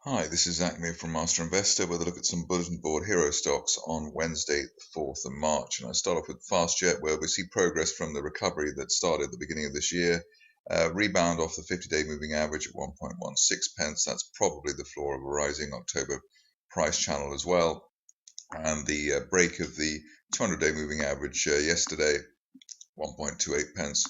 Hi, this is Zak Mir from Master Investor with a look at some bulletin board hero stocks on Wednesday, the 4th of March. And I start off with FastJet, where we see progress from the recovery that started at the beginning of this year. Rebound off the 50-day moving average at 1.16 pence. That's probably the floor of a rising October price channel as well. And the break of the 200-day moving average yesterday, 1.28 pence.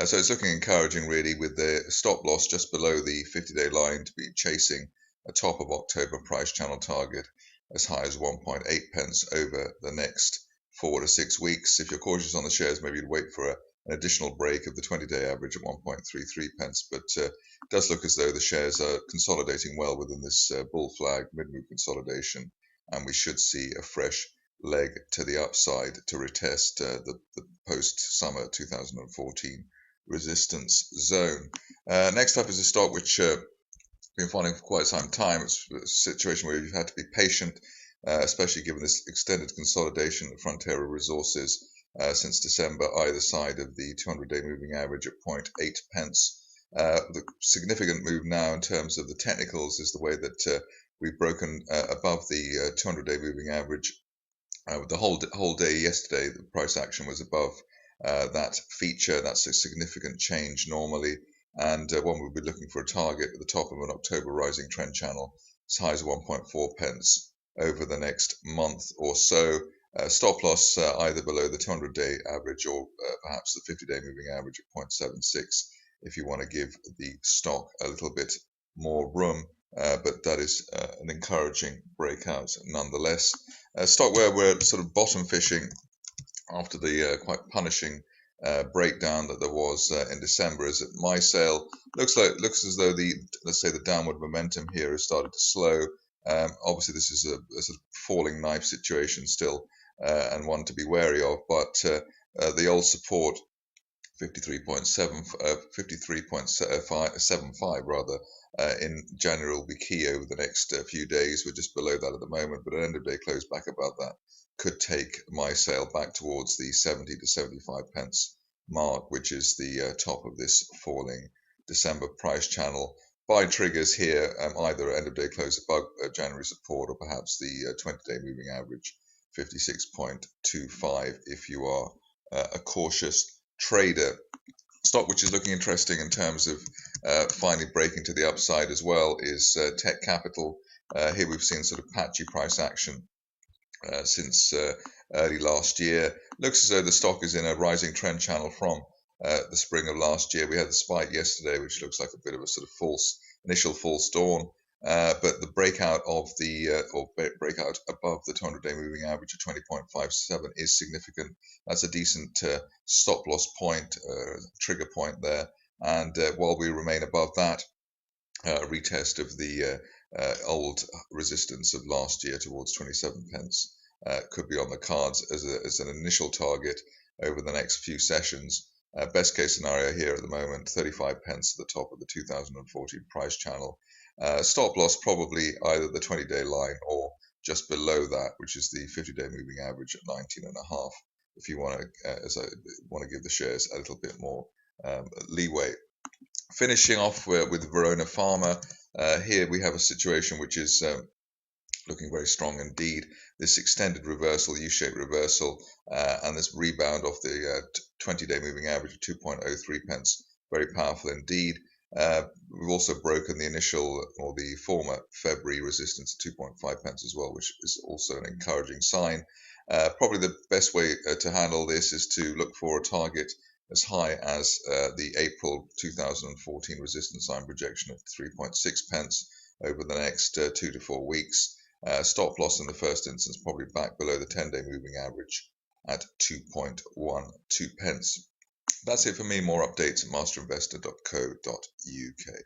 So it's looking encouraging, really, with the stop loss just below the 50-day line to be chasing a top of October price channel target as high as 1.8 pence over the next 4 to 6 weeks. If you're cautious on the shares, maybe you'd wait for an additional break of the 20-day average at 1.33 pence. But it does look as though the shares are consolidating well within this bull flag mid-move consolidation, and we should see a fresh leg to the upside to retest the post-summer 2014 resistance zone. Next up is a stock which been following for quite some time. It's a situation where you've had to be patient, especially given this extended consolidation of Frontera resources since December, either side of the 200-day moving average at 0.8 pence. The significant move now in terms of the technicals is the way that we've broken above the 200-day moving average. The whole day yesterday, the price action was above that feature. That's a significant change normally, and one would be looking for a target at the top of an October rising trend channel as high as 1.4 pence over the next month or so. Stop loss either below the 200-day average or perhaps the 50-day moving average at 0.76 if you want to give the stock a little bit more room. But that is an encouraging breakout nonetheless. Stock where we're sort of bottom fishing after the quite punishing breakdown that there was in December is that MySale looks as though the downward momentum here has started to slow. Obviously, this is a sort of falling knife situation still, and one to be wary of. But the old support 53.75 rather in January will be key over the next few days. We're just below that at the moment, but an end of day close back above that could take MySale back towards the 70 to 75 pence mark, which is the top of this falling December price channel. Buy triggers here, either end of day close above January support or perhaps the 20-day moving average 56.25 if you are a cautious trader. Stock which is looking interesting in terms of finally breaking to the upside as well is TekCapital. Here we've seen sort of patchy price action since early last year. Looks as though the stock is in a rising trend channel from the spring of last year. We had the spike yesterday, which looks like a bit of a sort of initial false dawn. But the breakout of breakout above the 200-day moving average of 20.57 is significant. That's a decent stop loss point, trigger point there. And while we remain above that, retest of the old resistance of last year towards 27 pence could be on the cards as an initial target over the next few sessions. Best case scenario here at the moment, 35 pence at the top of the 2014 price channel. Stop loss probably either the 20-day line or just below that, which is the 50-day moving average at 19.5. If you want to give the shares a little bit more leeway. Finishing off with Verona Pharma, here we have a situation which is looking very strong indeed. This extended reversal, U-shaped reversal, and this rebound off the 20-day moving average of 2.03 pence, very powerful indeed. We've also broken the initial or the former February resistance at 2.5 pence as well, which is also an encouraging sign. Probably the best way to handle this is to look for a target as high as the April 2014 resistance line projection of 3.6 pence over the next 2 to 4 weeks. Stop loss in the first instance probably back below the 10-day moving average at 2.12 pence. That's it for me. More updates at masterinvestor.co.uk.